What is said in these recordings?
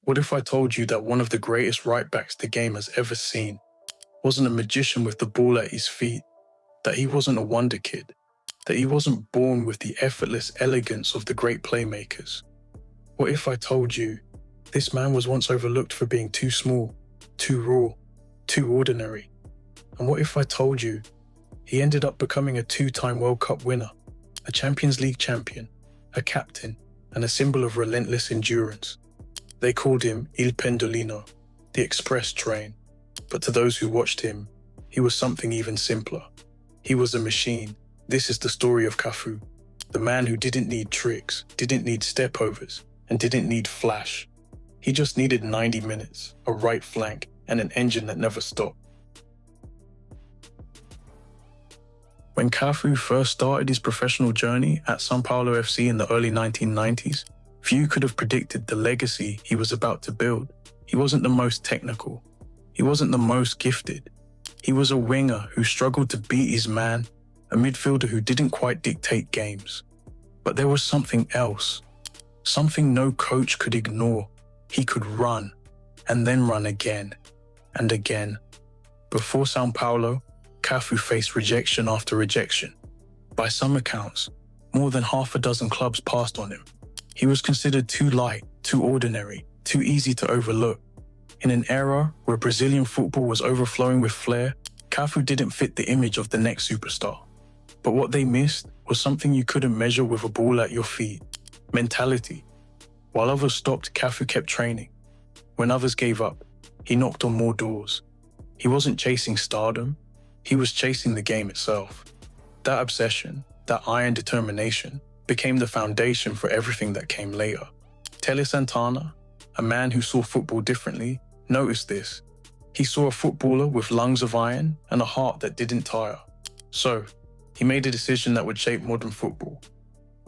What if I told you that one of the greatest right-backs the game has ever seen wasn't a magician with the ball at his feet, that he wasn't a wonder kid, that he wasn't born with the effortless elegance of the great playmakers? What if I told you this man was once overlooked for being too small, too raw, too ordinary? And what if I told you he ended up becoming a two-time World Cup winner, a Champions League champion, a captain, and a symbol of relentless endurance? They called him Il Pendolino, the express train. But to those who watched him, he was something even simpler. He was a machine. This is the story of Cafu, the man who didn't need tricks, didn't need stepovers, and didn't need flash. He just needed 90 minutes, a right flank, and an engine that never stopped. When Cafu first started his professional journey at São Paulo FC in the early 1990s, few could have predicted the legacy he was about to build. He wasn't the most technical. He wasn't the most gifted. He was a winger who struggled to beat his man, a midfielder who didn't quite dictate games. But there was something else, something no coach could ignore. He could run, and then run again, and again. Before São Paulo, Cafu faced rejection after rejection. By some accounts, more than half a dozen clubs passed on him. He was considered too light, too ordinary, too easy to overlook. In an era where Brazilian football was overflowing with flair, Cafu didn't fit the image of the next superstar. But what they missed was something you couldn't measure with a ball at your feet: mentality. While others stopped, Cafu kept training. When others gave up, he knocked on more doors. He wasn't chasing stardom, he was chasing the game itself. That obsession, that iron determination, became the foundation for everything that came later. Tele Santana, a man who saw football differently, noticed this. He saw a footballer with lungs of iron and a heart that didn't tire. So, he made a decision that would shape modern football.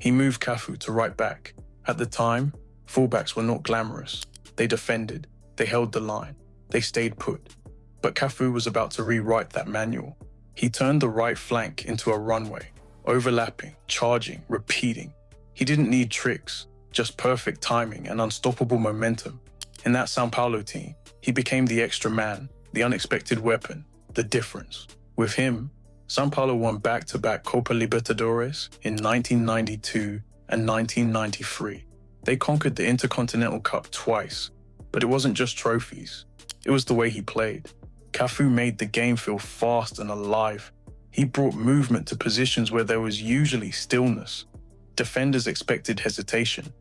He moved Cafu to right back. At the time, fullbacks were not glamorous. They defended, they held the line, they stayed put. But Cafu was about to rewrite that manual. He turned the right flank into a runway, overlapping, charging, repeating. He didn't need tricks, just perfect timing and unstoppable momentum. In that São Paulo team, he became the extra man, the unexpected weapon, the difference. With him, São Paulo won back-to-back Copa Libertadores in 1992 and 1993. They conquered the Intercontinental Cup twice, but it wasn't just trophies. It was the way he played. Cafu made the game feel fast and alive. He brought movement to positions where there was usually stillness. Defenders expected hesitation.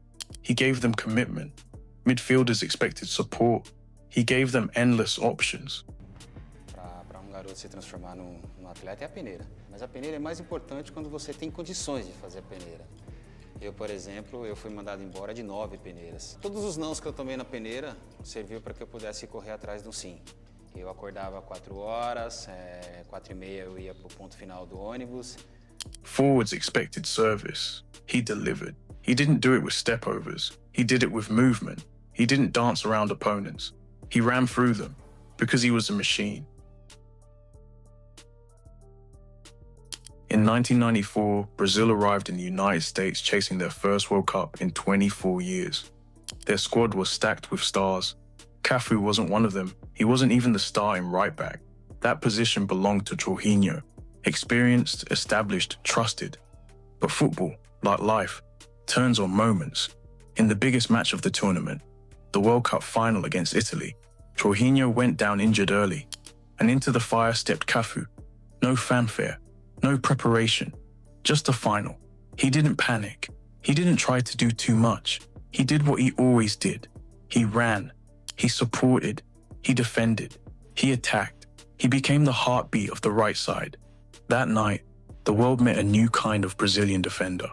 He gave them commitment. Midfielders expected support. He gave them endless options. Para garoto se transformar num atleta é a peneira. Mas a peneira é mais importante quando você tem condições de fazer a peneira. Eu, por exemplo, eu fui mandado embora de 9 peneiras. Todos os nãos que eu tomei na peneira serviu para que eu pudesse correr atrás do sim. Eu acordava 4 horas, 4h30 eu ia para o ponto final do ônibus. Forwards expected service. He delivered. He didn't do it with stepovers. He did it with movement. He didn't dance around opponents. He ran through them because he was a machine. In 1994, Brazil arrived in the United States chasing their first World Cup in 24 years. Their squad was stacked with stars. Cafu wasn't one of them. He wasn't even the starting right back. That position belonged to Jorginho. Experienced, established, trusted. But football, like life, turns on moments. In the biggest match of the tournament, the World Cup final against Italy, Jorginho went down injured early, and into the fire stepped Cafu. No fanfare, no preparation, just a final. He didn't panic. He didn't try to do too much. He did what he always did. He ran. He supported. He defended. He attacked. He became the heartbeat of the right side. That night, the world met a new kind of Brazilian defender.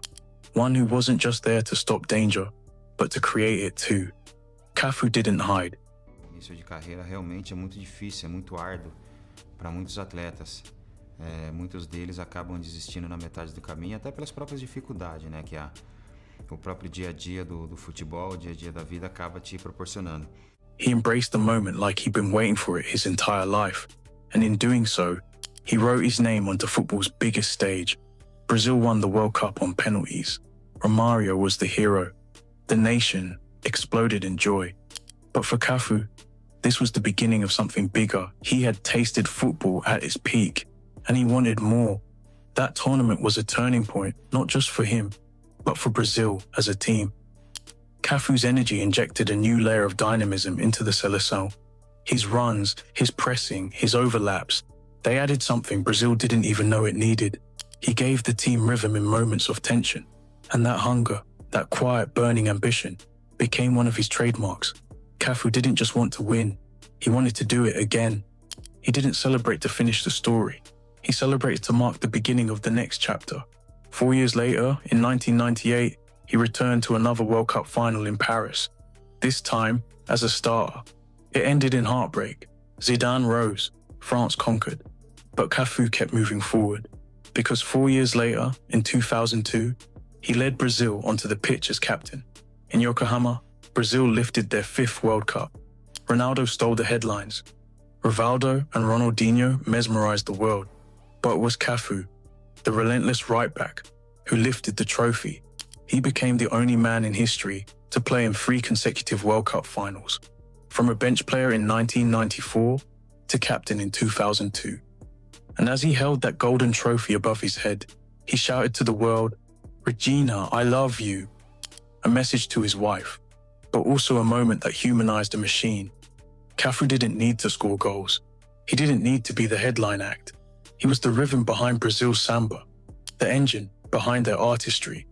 One who wasn't just there to stop danger, but to create it too. Cafu didn't hide. Início de carreira realmente é muito difícil, é muito árduo para muitos atletas. Muitos deles acabam desistindo na metade do caminho, até pelas próprias dificuldades, né, que o próprio dia a dia do futebol, o dia a dia da vida acaba te proporcionando. He embraced the moment like he'd been waiting for it his entire life, and in doing so, he wrote his name onto football's biggest stage. Brazil won the World Cup on penalties. Romario was the hero. The nation exploded in joy. But for Cafu, this was the beginning of something bigger. He had tasted football at its peak, and he wanted more. That tournament was a turning point, not just for him, but for Brazil as a team. Cafu's energy injected a new layer of dynamism into the Seleção. His runs, his pressing, his overlaps, they added something Brazil didn't even know it needed. He gave the team rhythm in moments of tension, and that hunger, that quiet, burning ambition, became one of his trademarks. Cafu didn't just want to win, he wanted to do it again. He didn't celebrate to finish the story. He celebrated to mark the beginning of the next chapter. 4 years later, in 1998, he returned to another World Cup final in Paris, this time as a starter. It ended in heartbreak. Zidane rose, France conquered, but Cafu kept moving forward, because 4 years later, in 2002, he led Brazil onto the pitch as captain. In Yokohama, Brazil lifted their 5th World Cup. Ronaldo stole the headlines. Rivaldo and Ronaldinho mesmerized the world, but it was Cafu, the relentless right-back, who lifted the trophy. He became the only man in history to play in 3 consecutive World Cup finals, from a bench player in 1994 to captain in 2002. And as he held that golden trophy above his head, he shouted to the world, "Regina, I love you," a message to his wife, but also a moment that humanized a machine. Cafu didn't need to score goals. He didn't need to be the headline act. He was the rhythm behind Brazil's samba, the engine behind their artistry,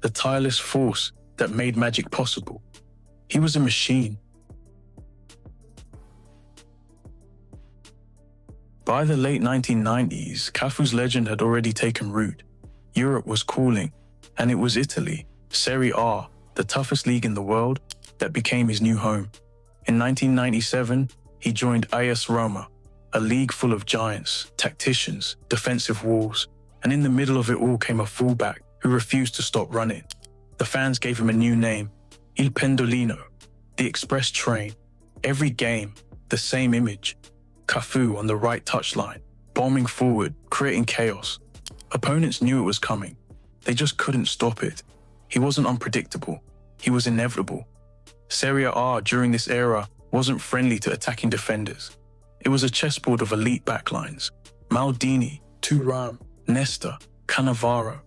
the tireless force that made magic possible. He was a machine. By the late 1990s, Cafu's legend had already taken root. Europe was calling, and it was Italy, Serie A, the toughest league in the world, that became his new home. In 1997, he joined AS Roma, a league full of giants, tacticians, defensive walls, and in the middle of it all came a fullback who refused to stop running. The fans gave him a new name, Il Pendolino, the express train. Every game, the same image. Cafu on the right touchline, bombing forward, creating chaos. Opponents knew it was coming. They just couldn't stop it. He wasn't unpredictable. He was inevitable. Serie A during this era wasn't friendly to attacking defenders. It was a chessboard of elite backlines. Maldini, Thuram, Nesta, Cannavaro.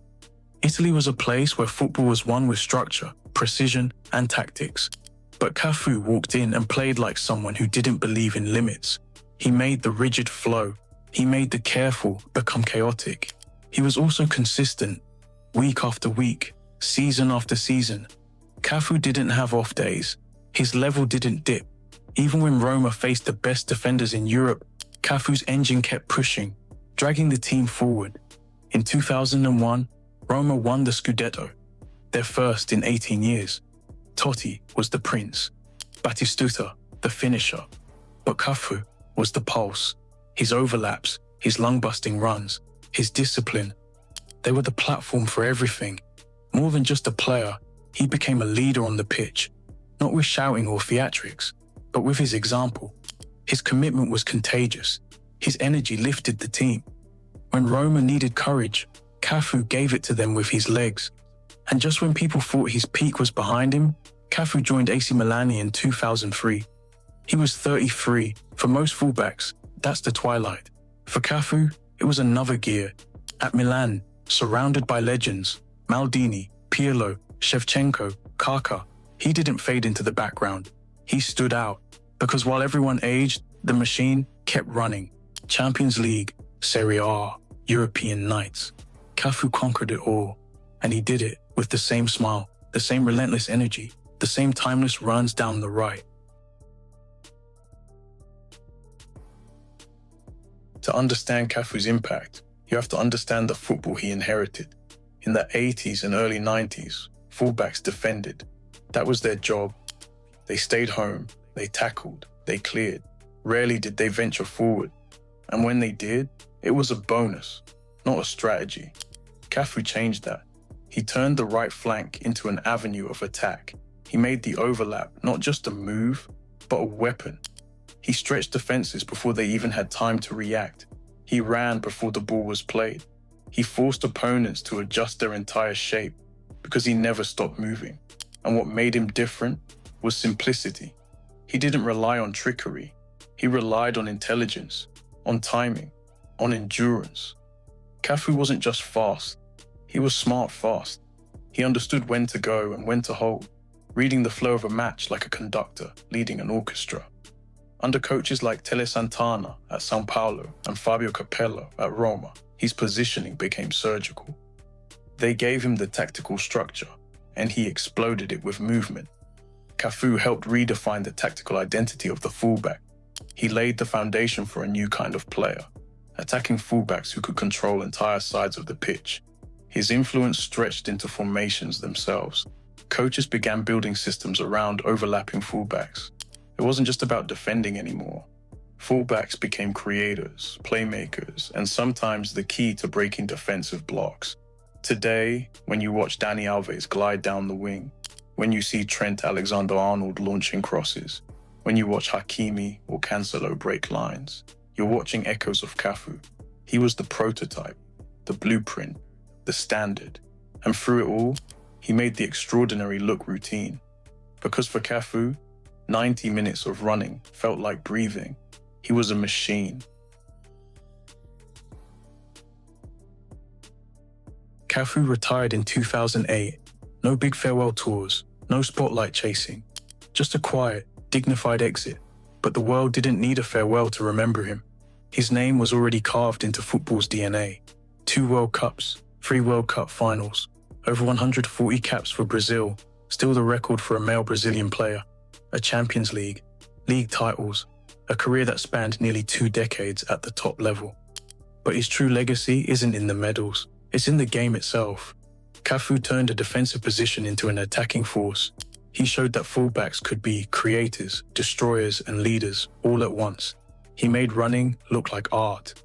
Italy was a place where football was won with structure, precision, and tactics. But Cafu walked in and played like someone who didn't believe in limits. He made the rigid flow. He made the careful become chaotic. He was also consistent, week after week, season after season. Cafu didn't have off days. His level didn't dip. Even when Roma faced the best defenders in Europe, Cafu's engine kept pushing, dragging the team forward. In 2001, Roma won the Scudetto, their first in 18 years. Totti was the prince, Batistuta the finisher, but Cafu was the pulse. His overlaps, his lung-busting runs, his discipline, they were the platform for everything. More than just a player, he became a leader on the pitch, not with shouting or theatrics, but with his example. His commitment was contagious. His energy lifted the team. When Roma needed courage, Cafu gave it to them with his legs. And just when people thought his peak was behind him, Cafu joined AC Milan in 2003. He was 33. For most fullbacks, that's the twilight. For Cafu, it was another gear. At Milan, surrounded by legends, Maldini, Pirlo, Shevchenko, Kaká, he didn't fade into the background. He stood out, because while everyone aged, the machine kept running. Champions League, Serie A, European nights. Cafu conquered it all, and he did it with the same smile, the same relentless energy, the same timeless runs down the right. To understand Cafu's impact, you have to understand the football he inherited. In the 80s and early 90s, fullbacks defended. That was their job. They stayed home, they tackled, they cleared. Rarely did they venture forward. And when they did, it was a bonus, not a strategy. Cafu changed that. He turned the right flank into an avenue of attack. He made the overlap not just a move, but a weapon. He stretched defenses before they even had time to react. He ran before the ball was played. He forced opponents to adjust their entire shape because he never stopped moving. And what made him different was simplicity. He didn't rely on trickery. He relied on intelligence, on timing, on endurance. Cafu wasn't just fast. He was smart fast. He understood when to go and when to hold, reading the flow of a match like a conductor leading an orchestra. Under coaches like Tele Santana at São Paulo and Fabio Capello at Roma, his positioning became surgical. They gave him the tactical structure, and he exploded it with movement. Cafu helped redefine the tactical identity of the fullback. He laid the foundation for a new kind of player, attacking fullbacks who could control entire sides of the pitch. His influence stretched into formations themselves. Coaches began building systems around overlapping fullbacks. It wasn't just about defending anymore. Fullbacks became creators, playmakers, and sometimes the key to breaking defensive blocks. Today, when you watch Dani Alves glide down the wing, when you see Trent Alexander-Arnold launching crosses, when you watch Hakimi or Cancelo break lines, you're watching echoes of Cafu. He was the prototype, the blueprint, the standard, and through it all, he made the extraordinary look routine. Because for Cafu, 90 minutes of running felt like breathing. He was a machine. Cafu retired in 2008. No big farewell tours, no spotlight chasing. Just a quiet, dignified exit. But the world didn't need a farewell to remember him. His name was already carved into football's DNA. 2 World Cups, 3 World Cup finals, over 140 caps for Brazil, still the record for a male Brazilian player, a Champions League, league titles, a career that spanned nearly 2 decades at the top level. But his true legacy isn't in the medals, it's in the game itself. Cafu turned a defensive position into an attacking force. He showed that fullbacks could be creators, destroyers, and leaders all at once. He made running look like art,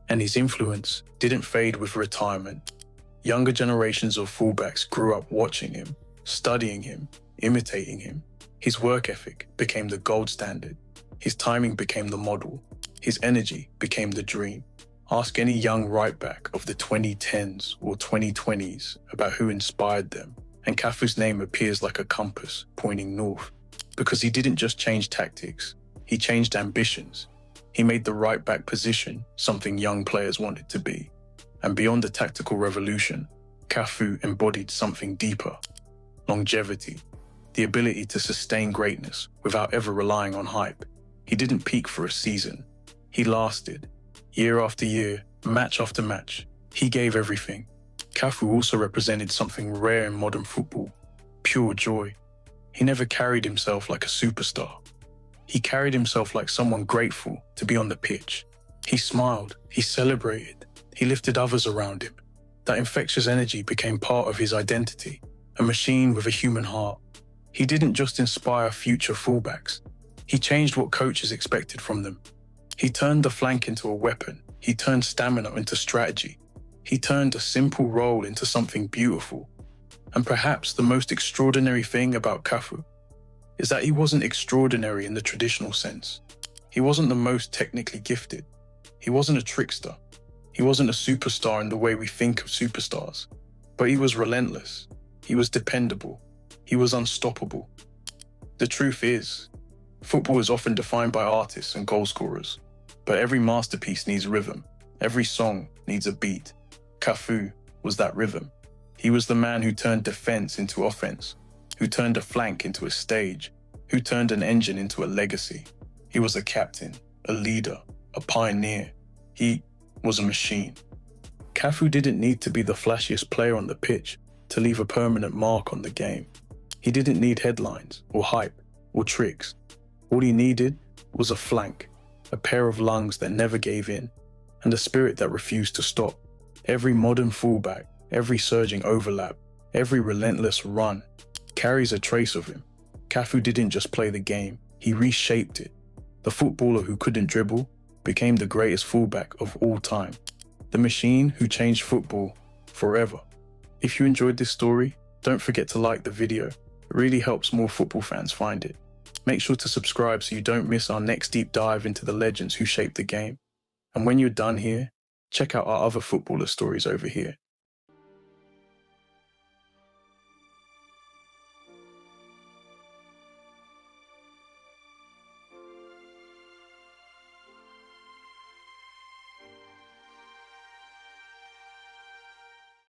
and his influence didn't fade with retirement. Younger generations of fullbacks grew up watching him, studying him, imitating him. His work ethic became the gold standard. His timing became the model. His energy became the dream. Ask any young right-back of the 2010s or 2020s about who inspired them, and Cafu's name appears like a compass pointing north. Because he didn't just change tactics, he changed ambitions. He made the right-back position something young players wanted to be. And beyond the tactical revolution, Cafu embodied something deeper: longevity, the ability to sustain greatness without ever relying on hype. He didn't peak for a season. He lasted. Year after year, match after match, he gave everything. Cafu also represented something rare in modern football: pure joy. He never carried himself like a superstar. He carried himself like someone grateful to be on the pitch. He smiled, he celebrated, he lifted others around him. That infectious energy became part of his identity, a machine with a human heart. He didn't just inspire future fullbacks. He changed what coaches expected from them. He turned the flank into a weapon. He turned stamina into strategy. He turned a simple role into something beautiful. And perhaps the most extraordinary thing about Cafu is that he wasn't extraordinary in the traditional sense. He wasn't the most technically gifted. He wasn't a trickster. He wasn't a superstar in the way we think of superstars. But he was relentless. He was dependable. He was unstoppable. The truth is, football is often defined by artists and goal scorers. But every masterpiece needs rhythm. Every song needs a beat. Cafu was that rhythm. He was the man who turned defense into offense, who turned a flank into a stage, who turned an engine into a legacy. He was a captain, a leader, a pioneer. He was a machine. Cafu didn't need to be the flashiest player on the pitch to leave a permanent mark on the game. He didn't need headlines or hype or tricks. All he needed was a flank, a pair of lungs that never gave in, and a spirit that refused to stop. Every modern fullback, every surging overlap, every relentless run carries a trace of him. Cafu didn't just play the game, he reshaped it. The footballer who couldn't dribble became the greatest fullback of all time. The machine who changed football forever. If you enjoyed this story, don't forget to like the video. It really helps more football fans find it. Make sure to subscribe so you don't miss our next deep dive into the legends who shaped the game. And when you're done here, check out our other footballer stories over here.